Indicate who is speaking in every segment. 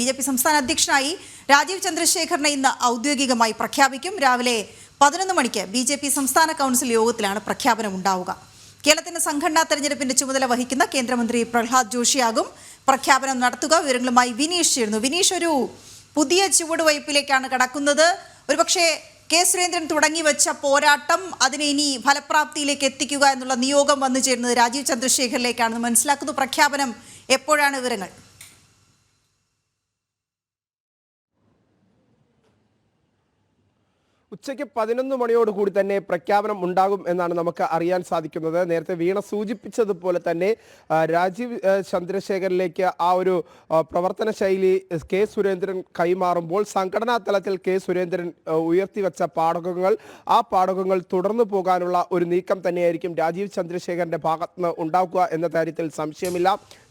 Speaker 1: BJP സംസ്ഥാന അധ്യക്ഷനായി രാജീവ് ചന്ദ്രശേഖറിനെ ഇന്ന് ഔദ്യോഗികമായി പ്രഖ്യാപിക്കും. രാവിലെ 11 മണിക്ക് BJP സംസ്ഥാന കൗൺസിൽ യോഗത്തിലാണ് പ്രഖ്യാപനം ഉണ്ടാവുക. കേരളത്തിന്റെ സംഘടനാ തെരഞ്ഞെടുപ്പിന്റെ ചുമതല വഹിക്കുന്ന കേന്ദ്രമന്ത്രി പ്രഹ്ലാദ് ജോഷിയാകും പ്രഖ്യാപനം നടത്തുക. വിവരങ്ങളുമായി വിനീഷ് ചേരുന്നു. വിനീഷ്, ഒരു പുതിയ ചുവടുവയ്പിലേക്കാണ് കടക്കുന്നത്. ഒരുപക്ഷെ കെ സുരേന്ദ്രൻ തുടങ്ങി വെച്ച പോരാട്ടം അതിനെ ഇനി ഫലപ്രാപ്തിയിലേക്ക് എത്തിക്കുക എന്നുള്ള നിയോഗം വന്നു ചേരുന്നത് രാജീവ് ചന്ദ്രശേഖറിലേക്കാണെന്ന് മനസ്സിലാക്കുന്നു. പ്രഖ്യാപനം എപ്പോഴാണ്? വിവരങ്ങൾ.
Speaker 2: ഉച്ചയ്ക്ക് 11 മണിയോടുകൂടി തന്നെ പ്രഖ്യാപനം ഉണ്ടാകും എന്നാണ് നമുക്ക് അറിയാൻ സാധിക്കുന്നത്. നേരത്തെ വീണ സൂചിപ്പിച്ചതുപോലെ തന്നെ രാജീവ് ചന്ദ്രശേഖറിലേക്ക് ആ ഒരു പ്രവർത്തന ശൈലി കെ സുരേന്ദ്രൻ കൈമാറുമ്പോൾ സംഘടനാ തലത്തിൽ കെ സുരേന്ദ്രൻ ഉയർത്തിവെച്ച പാഠകങ്ങൾ, ആ പാഠകങ്ങൾ തുടർന്നു പോകാനുള്ള ഒരു നീക്കം തന്നെയായിരിക്കും രാജീവ് ചന്ദ്രശേഖറിന്റെ ഭാഗത്തുനിന്ന് ഉണ്ടാക്കുക എന്ന കാര്യത്തിൽ സംശയമില്ല.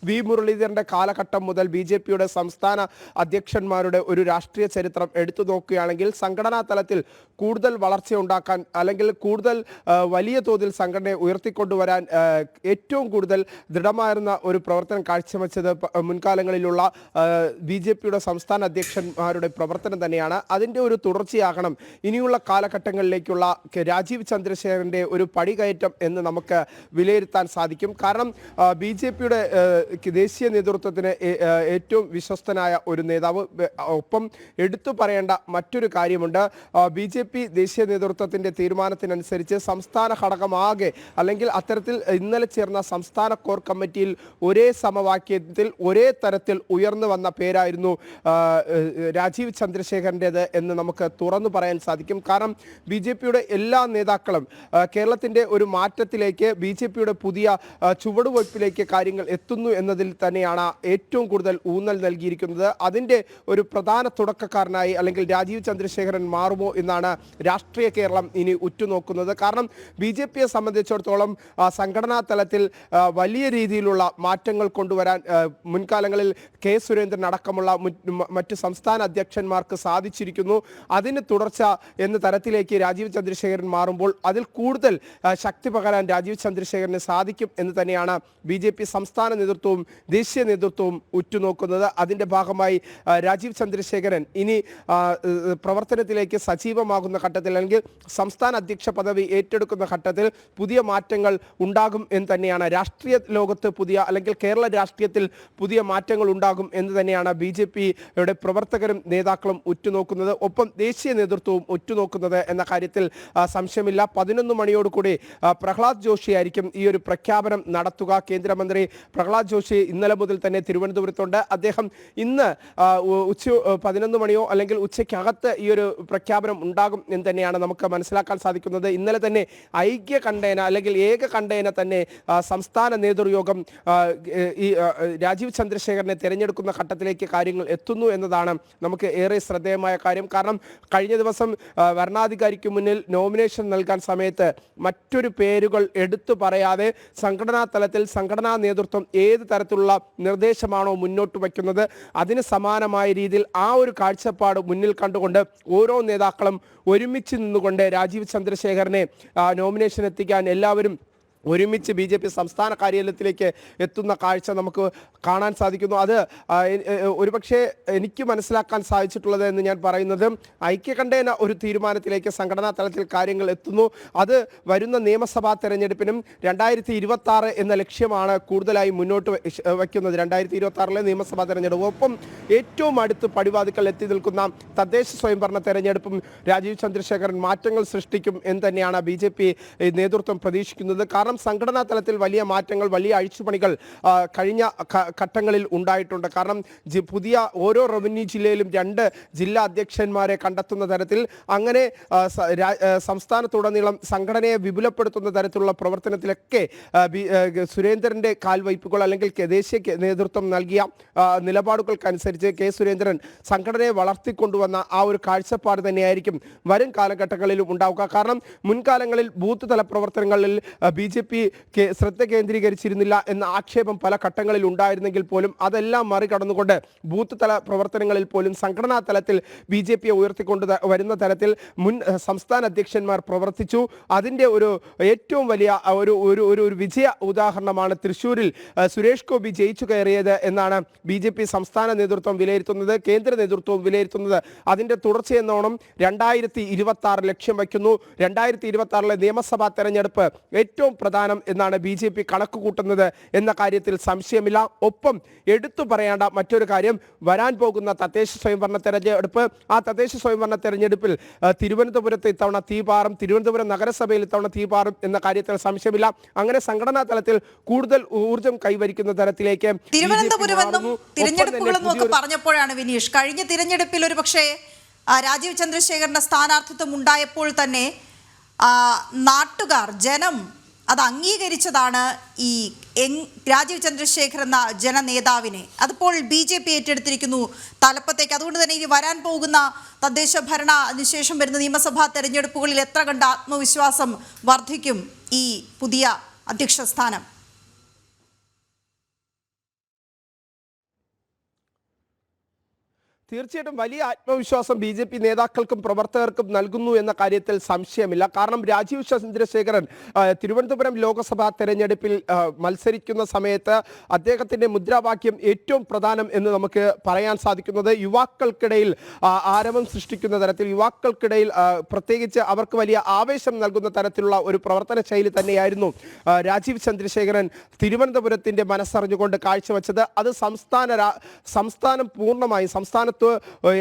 Speaker 2: വി മുരളീധരന്റെ കാലഘട്ടം മുതൽ BJPയുടെ സംസ്ഥാന അധ്യക്ഷന്മാരുടെ ഒരു രാഷ്ട്രീയ ചരിത്രം എടുത്തു നോക്കുകയാണെങ്കിൽ സംഘടനാ തലത്തിൽ കൂടുതൽ വളർച്ചയുണ്ടാക്കാൻ അല്ലെങ്കിൽ കൂടുതൽ വലിയ തോതിൽ സംഘടനയെ ഉയർത്തിക്കൊണ്ടുവരാൻ ഏറ്റവും കൂടുതൽ ദൃഢമായിരുന്ന ഒരു പ്രവർത്തനം കാഴ്ചവെച്ചത് മുൻകാലങ്ങളിലുള്ള BJPയുടെ സംസ്ഥാന അധ്യക്ഷന്മാരുടെ പ്രവർത്തനം തന്നെയാണ്. അതിൻ്റെ ഒരു തുടർച്ചയാകണം ഇനിയുള്ള കാലഘട്ടങ്ങളിലേക്കുള്ള രാജീവ് ചന്ദ്രശേഖറിൻ്റെ ഒരു പടികയറ്റം എന്ന് നമുക്ക് വിലയിരുത്താൻ സാധിക്കും. കാരണം BJPയുടെ ദേശീയ നേതൃത്വത്തിന് ഏറ്റവും വിശ്വസ്തനായ ഒരു നേതാവ്. ഒപ്പം എടുത്തു പറയേണ്ട മറ്റൊരു കാര്യമുണ്ട്. BJP ദേശീയ നേതൃത്വത്തിന്റെ തീരുമാനത്തിനനുസരിച്ച് സംസ്ഥാന ഘടകമാകെ അല്ലെങ്കിൽ അത്തരത്തിൽ ഇന്നലെ ചേർന്ന സംസ്ഥാന കോർ കമ്മിറ്റിയിൽ ഒരേ സമവാക്യത്തിൽ ഒരേ തരത്തിൽ ഉയർന്നു വന്ന പേരായിരുന്നു രാജീവ് ചന്ദ്രശേഖറിൻ്റെത് എന്ന് നമുക്ക് തുറന്നു പറയാൻ സാധിക്കും. കാരണം BJPയുടെ എല്ലാ നേതാക്കളും കേരളത്തിന്റെ ഒരു മാറ്റത്തിലേക്ക് BJPയുടെ പുതിയ ചുവടുവയ്പ്പിലേക്ക് കാര്യങ്ങൾ എത്തുന്നു എന്നതിൽ തന്നെയാണ് ഏറ്റവും കൂടുതൽ ഊന്നൽ നൽകിയിരിക്കുന്നത്. അതിൻ്റെ ഒരു പ്രധാന തുടക്കക്കാരനായി അല്ലെങ്കിൽ രാജീവ് ചന്ദ്രശേഖരൻ മാറുമോ എന്നാണ് രാഷ്ട്രീയ കേരളം ഇനി ഉറ്റുനോക്കുന്നത്. കാരണം BJPയെ സംബന്ധിച്ചിടത്തോളം സംഘടനാ തലത്തിൽ വലിയ രീതിയിലുള്ള മാറ്റങ്ങൾ കൊണ്ടുവരാൻ മുൻകാലങ്ങളിൽ കെ സുരേന്ദ്രൻ അടക്കമുള്ള മറ്റ് സംസ്ഥാന അധ്യക്ഷന്മാർക്ക് സാധിച്ചിരിക്കുന്നു. അതിന് തുടർച്ച എന്ന തരത്തിലേക്ക് രാജീവ് ചന്ദ്രശേഖരൻ മാറുമ്പോൾ അതിൽ കൂടുതൽ ശക്തി പകരാൻ രാജീവ് ചന്ദ്രശേഖരന് സാധിക്കും എന്ന് തന്നെയാണ് BJP സംസ്ഥാന നേതൃത്വവും ദേശീയ നേതൃത്വവും ഉറ്റുനോക്കുന്നത്. അതിൻ്റെ ഭാഗമായി രാജീവ് ചന്ദ്രശേഖരൻ ഇനി പ്രവർത്തനത്തിലേക്ക് സജീവമാകുന്ന ഘട്ടത്തിൽ അല്ലെങ്കിൽ സംസ്ഥാന അധ്യക്ഷ പദവി ഏറ്റെടുക്കുന്ന ഘട്ടത്തിൽ പുതിയ മാറ്റങ്ങൾ ഉണ്ടാകും എന്ന് തന്നെയാണ് രാഷ്ട്രീയ ലോകത്ത് അല്ലെങ്കിൽ കേരള രാഷ്ട്രീയത്തിൽ പുതിയ മാറ്റങ്ങൾ ഉണ്ടാകും എന്ന് തന്നെയാണ് BJPയുടെ പ്രവർത്തകരും നേതാക്കളും ഉറ്റുനോക്കുന്നത്. ഒപ്പം ദേശീയ നേതൃത്വവും ഉറ്റുനോക്കുന്നത് എന്ന കാര്യത്തിൽ സംശയമില്ല. 11 മണിയോടുകൂടി പ്രഹ്ലാദ് ജോഷിയായിരിക്കും ഈ ഒരു പ്രഖ്യാപനം നടത്തുക. കേന്ദ്രമന്ത്രി പ്രഹ്ലാദ് ജോഷി ഇന്നലെ മുതൽ തന്നെ തിരുവനന്തപുരത്തുണ്ട്. അദ്ദേഹം ഇന്ന് 11 മണിയോ അല്ലെങ്കിൽ ഉച്ചയ്ക്കകത്ത് ഈ ഒരു പ്രഖ്യാപനം ഉണ്ടാകും എന്ന് തന്നെയാണ് നമുക്ക് മനസ്സിലാക്കാൻ സാധിക്കുന്നത്. ഇന്നലെ തന്നെ ഐക്യ കണ്ടേന അല്ലെങ്കിൽ ഏക കണ്ടേന തന്നെ സംസ്ഥാന നേതൃയോഗം ഈ രാജീവ് ചന്ദ്രശേഖരനെ തിരഞ്ഞെടുക്കുന്ന ഘട്ടത്തിലേക്ക് കാര്യങ്ങൾ എത്തുന്നു എന്നതാണ് നമുക്ക് ഏറെ ശ്രദ്ധേയമായ കാര്യം. കാരണം കഴിഞ്ഞ ദിവസം വരണാധികാരിക്ക് മുന്നിൽ നോമിനേഷൻ നൽകാൻ സമയത്ത് മറ്റൊരു പേരുകൾ എടുത്തു പറയാതെ സംഘടനാ തലത്തിൽ സംഘടനാ നേതൃത്വം ഏത് തരത്തിലുള്ള നിർദ്ദേശമാണോ മുന്നോട്ട് വയ്ക്കുന്നത് അതിന് സമാനമായ രീതിയിൽ ആ ഒരു കാഴ്ചപ്പാട് മുന്നിൽ കണ്ടുകൊണ്ട് ഓരോ നേതാക്കളും ഒരുമിച്ച് നിന്നുകൊണ്ട് രാജീവ് ചന്ദ്രശേഖരനെ നോമിനേഷൻ എത്തിക്കാൻ എല്ലാവരും ഒരുമിച്ച് BJP സംസ്ഥാന കാര്യാലയത്തിലേക്ക് എത്തുന്ന കാഴ്ച നമുക്ക് കാണാൻ സാധിക്കുന്നു. അത് ഒരുപക്ഷെ എനിക്ക് മനസ്സിലാക്കാൻ സാധിച്ചിട്ടുള്ളത് എന്ന് ഞാൻ പറയുന്നത് ഐക്യകണ്ഠേന ഒരു തീരുമാനത്തിലേക്ക് സംഘടനാ തലത്തിൽ കാര്യങ്ങൾ എത്തുന്നു. അത് വരുന്ന നിയമസഭാ തെരഞ്ഞെടുപ്പിനും 2026 എന്ന ലക്ഷ്യമാണ് കൂടുതലായി മുന്നോട്ട് വയ്ക്കുന്നത്. 2026 നിയമസഭാ തെരഞ്ഞെടുപ്പ് ഒപ്പം ഏറ്റവും അടുത്ത് പടിവാതിക്കൽ എത്തി നിൽക്കുന്ന തദ്ദേശ സ്വയംഭരണ തെരഞ്ഞെടുപ്പും രാജീവ് ചന്ദ്രശേഖരൻ മാറ്റങ്ങൾ സൃഷ്ടിക്കും എന്ന് തന്നെയാണ് BJP നേതൃത്വം പ്രതീക്ഷിക്കുന്നത്. കാരണം സംഘടനാ തലത്തിൽ വലിയ മാറ്റങ്ങൾ, വലിയ അഴിച്ചുപണികൾ കഴിഞ്ഞ ഘട്ടങ്ങളിൽ ഉണ്ടായിട്ടുണ്ട്. കാരണം പുതിയ ഓരോ റവന്യൂ ജില്ലയിലും 2 ജില്ലാ അധ്യക്ഷന്മാരെ കണ്ടെത്തുന്ന തരത്തിൽ അങ്ങനെ സംസ്ഥാനത്തുടനീളം സംഘടനയെ വിപുലപ്പെടുത്തുന്ന തരത്തിലുള്ള പ്രവർത്തനത്തിലൊക്കെ സുരേന്ദ്രന്റെ കാൽവയ്പ്പുകൾ അല്ലെങ്കിൽ ദേശീയ നേതൃത്വം നൽകിയ നിലപാടുകൾക്കനുസരിച്ച് കെ സുരേന്ദ്രൻ സംഘടനയെ വളർത്തിക്കൊണ്ടുവന്ന ആ ഒരു കാഴ്ചപ്പാട് തന്നെയായിരിക്കും വരും കാലഘട്ടങ്ങളിലും ഉണ്ടാവുക. കാരണം മുൻകാലങ്ങളിൽ ബൂത്ത് തല പ്രവർത്തനങ്ങളിൽ BJP പി ശ്രദ്ധ കേന്ദ്രീകരിച്ചിരുന്നില്ല എന്ന ആക്ഷേപം പല ഘട്ടങ്ങളിൽ ഉണ്ടായിരുന്നെങ്കിൽ പോലും അതെല്ലാം മറികടന്നുകൊണ്ട് ബൂത്ത് തല പ്രവർത്തനങ്ങളിൽ പോലും സംഘടനാ തലത്തിൽ BJP ഉയർത്തിക്കൊണ്ട് വരുന്ന തരത്തിൽ മുൻ സംസ്ഥാന അധ്യക്ഷന്മാർ പ്രവർത്തിച്ചു. അതിൻ്റെ ഒരു ഏറ്റവും വലിയ ഒരു വിജയ ഉദാഹരണമാണ് തൃശ്ശൂരിൽ സുരേഷ് ഗോപി ജയിച്ചു കയറിയത് എന്നാണ് BJP സംസ്ഥാന നേതൃത്വം വിലയിരുത്തുന്നത്, കേന്ദ്ര നേതൃത്വവും വിലയിരുത്തുന്നത്. അതിൻ്റെ തുടർച്ചയെന്നോണം 2026 ലക്ഷ്യം വയ്ക്കുന്നു. 2026 നിയമസഭാ തെരഞ്ഞെടുപ്പ് ഏറ്റവും പ്രധാനം എന്നാണ് BJP കണക്ക് കൂട്ടുന്നത് എന്ന കാര്യത്തിൽ സംശയമില്ല. ഒപ്പം എടുത്തു പറയേണ്ട മറ്റൊരു കാര്യം, വരാൻ പോകുന്ന തദ്ദേശ സ്വയംഭരണ തെരഞ്ഞെടുപ്പ്. ആ തദ്ദേശ സ്വയംഭരണ തെരഞ്ഞെടുപ്പിൽ തിരുവനന്തപുരത്ത് ഇത്തവണ തീപാറും, തിരുവനന്തപുരം നഗരസഭയിൽ ഇത്തവണ തീപാറും എന്ന കാര്യത്തിൽ സംശയമില്ല. അങ്ങനെ സംഘടനാ തലത്തിൽ കൂടുതൽ ഊർജം കൈവരിക്കുന്ന തരത്തിലേക്ക്
Speaker 1: തിരുവനന്തപുരമെന്നും തിരഞ്ഞെടുപ്പുകളെന്നും ഒക്കെ പറഞ്ഞപ്പോഴാണ് വിനീഷ്, കഴിഞ്ഞ തിരഞ്ഞെടുപ്പിൽ ഒരു പക്ഷേ രാജീവ് ചന്ദ്രശേഖരന്റെ സ്ഥാനാർത്ഥിത്വം ഉണ്ടായപ്പോൾ തന്നെ നാട്ടുകാർ, ജനം അത് അംഗീകരിച്ചതാണ് ഈ രാജീവ് ചന്ദ്രശേഖർ എന്ന ജനനേതാവിനെ. അതിപ്പോൾ BJP ഏറ്റെടുത്തിരിക്കുന്നു തലപ്പത്തേക്ക്. അതുകൊണ്ട് തന്നെ ഇനി വരാൻ പോകുന്ന തദ്ദേശ ഭരണ അതിനുശേഷം വരുന്ന നിയമസഭാ തെരഞ്ഞെടുപ്പുകളിൽ എത്ര കണ്ട് ആത്മവിശ്വാസം വർദ്ധിക്കും ഈ പുതിയ അധ്യക്ഷ സ്ഥാനം?
Speaker 2: തീർച്ചയായിട്ടും വലിയ ആത്മവിശ്വാസം BJP നേതാക്കൾക്കും പ്രവർത്തകർക്കും നൽകുന്നു എന്ന കാര്യത്തിൽ സംശയമില്ല. കാരണം രാജീവ് ചന്ദ്രശേഖരൻ തിരുവനന്തപുരം ലോക്സഭാ തെരഞ്ഞെടുപ്പിൽ മത്സരിക്കുന്ന സമയത്ത് അദ്ദേഹത്തിൻ്റെ മുദ്രാവാക്യം ഏറ്റവും പ്രധാനം എന്ന് നമുക്ക് പറയാൻ സാധിക്കുന്നത് യുവാക്കൾക്കിടയിൽ ആരവം സൃഷ്ടിക്കുന്ന തരത്തിൽ, യുവാക്കൾക്കിടയിൽ പ്രത്യേകിച്ച് അവർക്ക് വലിയ ആവേശം നൽകുന്ന തരത്തിലുള്ള ഒരു പ്രവർത്തന ശൈലി തന്നെയായിരുന്നു രാജീവ് ചന്ദ്രശേഖരൻ തിരുവനന്തപുരത്തിൻ്റെ മനസ്സറിഞ്ഞുകൊണ്ട് കാഴ്ചവെച്ചത്. അത് സംസ്ഥാനം പൂർണ്ണമായി സംസ്ഥാനത്ത്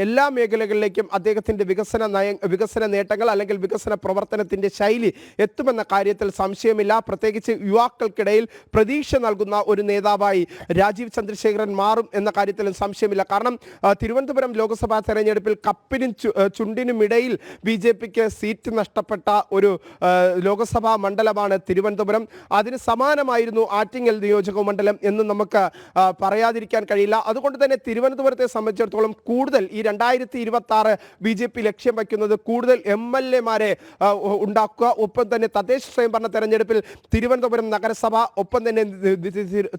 Speaker 2: എല്ലാ മേഖലകളിലേക്കും അദ്ദേഹത്തിൻ്റെ വികസന നേട്ടങ്ങൾ അല്ലെങ്കിൽ വികസന പ്രവർത്തനത്തിൻ്റെ ശൈലി എത്തുമെന്ന കാര്യത്തിൽ സംശയമില്ല. പ്രത്യേകിച്ച് യുവാക്കൾക്കിടയിൽ പ്രതീക്ഷ നൽകുന്ന ഒരു നേതാവായി രാജീവ് ചന്ദ്രശേഖരൻ മാറും എന്ന കാര്യത്തിലും സംശയമില്ല. കാരണം തിരുവനന്തപുരം ലോക്സഭാ തെരഞ്ഞെടുപ്പിൽ കപ്പിനും ചുണ്ടിനും ഇടയിൽ BJPക്ക് സീറ്റ് നഷ്ടപ്പെട്ട ഒരു ലോക്സഭാ മണ്ഡലമാണ് തിരുവനന്തപുരം. അതിന് സമാനമായിരുന്നു ആറ്റിങ്ങൽ നിയോജക മണ്ഡലം എന്ന് നമുക്ക് പറയാതിരിക്കാൻ കഴിയില്ല. അതുകൊണ്ട് തന്നെ തിരുവനന്തപുരത്തെ സംബന്ധിച്ചിടത്തോളം കൂടുതൽ ഈ 2026 BJP ലക്ഷ്യം വയ്ക്കുന്നത് കൂടുതൽ MLA-മാരെ ഉണ്ടാക്കുക, ഒപ്പം തന്നെ തദ്ദേശ സ്വയംഭരണ തെരഞ്ഞെടുപ്പിൽ തിരുവനന്തപുരം നഗരസഭ, ഒപ്പം തന്നെ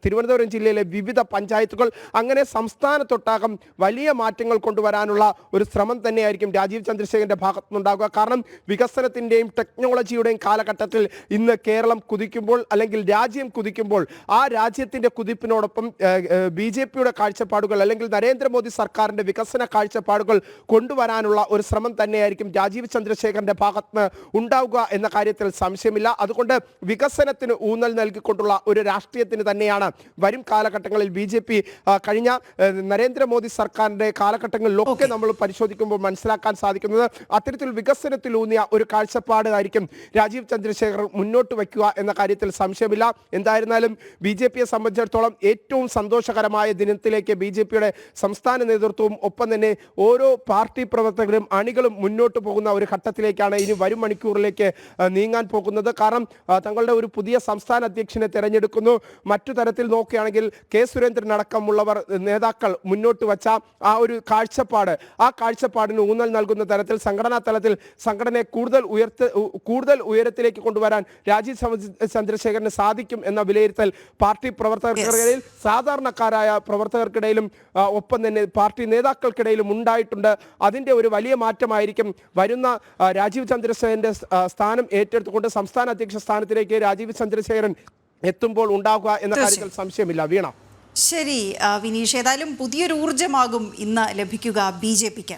Speaker 2: തിരുവനന്തപുരം ജില്ലയിലെ വിവിധ പഞ്ചായത്തുകൾ, അങ്ങനെ സംസ്ഥാനത്തൊട്ടാകം വലിയ മാറ്റങ്ങൾ കൊണ്ടുവരാനുള്ള ഒരു ശ്രമം തന്നെയായിരിക്കും രാജീവ് ചന്ദ്രശേഖരന്റെ ഭാഗത്തുനിന്നുണ്ടാകുക. കാരണം വികസനത്തിൻ്റെയും ടെക്നോളജിയുടെയും കാലഘട്ടത്തിൽ ഇന്ന് കേരളം കുതിക്കുമ്പോൾ അല്ലെങ്കിൽ രാജ്യം കുതിക്കുമ്പോൾ ആ രാജ്യത്തിൻ്റെ കുതിപ്പിനോടൊപ്പം BJPയുടെ കാഴ്ചപ്പാടുകൾ അല്ലെങ്കിൽ നരേന്ദ്രമോദി സർക്കാരിൻ്റെ വികസന കാഴ്ചപ്പാടുകൾ കൊണ്ടുവരാനുള്ള ഒരു ശ്രമം തന്നെയായിരിക്കും രാജീവ് ചന്ദ്രശേഖരന്റെ ഭാഗത്ത് ഉണ്ടാവുക എന്ന കാര്യത്തിൽ സംശയമില്ല. അതുകൊണ്ട് വികസനത്തിന് ഊന്നൽ നൽകിക്കൊണ്ടുള്ള ഒരു രാഷ്ട്രീയത്തിന് തന്നെയാണ് വരും കാലഘട്ടങ്ങളിൽ BJP കഴിഞ്ഞ നരേന്ദ്രമോദി സർക്കാരിന്റെ കാലഘട്ടങ്ങളിലൊക്കെ നമ്മൾ പരിശോധിക്കുമ്പോൾ മനസ്സിലാക്കാൻ സാധിക്കുന്നത് അത്തരത്തിൽ വികസനത്തിലൂന്നിയ ഒരു കാഴ്ചപ്പാടായിരിക്കും രാജീവ് ചന്ദ്രശേഖർ മുന്നോട്ട് വയ്ക്കുക എന്ന കാര്യത്തിൽ സംശയമില്ല. എന്തായിരുന്നാലും BJPയെ സംബന്ധിച്ചിടത്തോളം ഏറ്റവും സന്തോഷകരമായ ദിനത്തിലേക്ക് BJPയുടെ സംസ്ഥാന നേതൃത്വവും ഒപ്പം തന്നെ ഓരോ പാർട്ടി പ്രവർത്തകരും അണികളും മുന്നോട്ട് പോകുന്ന ഒരു ഘട്ടത്തിലേക്കാണ് ഇനി വരും മണിക്കൂറിലേക്ക് നീങ്ങാൻ പോകുന്നത്. കാരണം തങ്ങളുടെ ഒരു പുതിയ സംസ്ഥാന അധ്യക്ഷനെ തെരഞ്ഞെടുക്കുന്നു. മറ്റു തരത്തിൽ നോക്കുകയാണെങ്കിൽ K. സുരേന്ദ്രൻ അടക്കമുള്ളവർ നേതാക്കൾ മുന്നോട്ട് വച്ച ആ ഒരു കാഴ്ചപ്പാട്, ആ കാഴ്ചപ്പാടിന് ഊന്നൽ നൽകുന്ന തരത്തിൽ സംഘടനാ തലത്തിൽ സംഘടനയെ കൂടുതൽ ഉയരത്തിലേക്ക് കൊണ്ടുവരാൻ രാജീവ് ചന്ദ്രശേഖരന് സാധിക്കും എന്ന വിലയിരുത്തൽ പാർട്ടി പ്രവർത്തകർക്കിടയിൽ, സാധാരണക്കാരായ പ്രവർത്തകർക്കിടയിലും ഒപ്പം തന്നെ പാർട്ടി നേതാക്കൾക്കിടയിലും ഉണ്ടായിട്ടുണ്ട്. അതിൻ്റെ ഒരു വലിയ മാറ്റമായിരിക്കും വരുന്ന രാജീവ് ചന്ദ്രശേഖരന്റെ സ്ഥാനം ഏറ്റെടുത്തുകൊണ്ട് സംസ്ഥാന അധ്യക്ഷ സ്ഥാനത്തിലേക്ക് രാജീവ് ചന്ദ്രശേഖരൻ എത്തുമ്പോൾ ഉണ്ടാകുക എന്ന കാര്യത്തിൽ സംശയമില്ല. വീണ,
Speaker 1: ശരി വിനീഷ്, ഏതായാലും പുതിയൊരു ഊർജ്ജമാകും ഇന്ന് ലഭിക്കുക BJPക്ക്.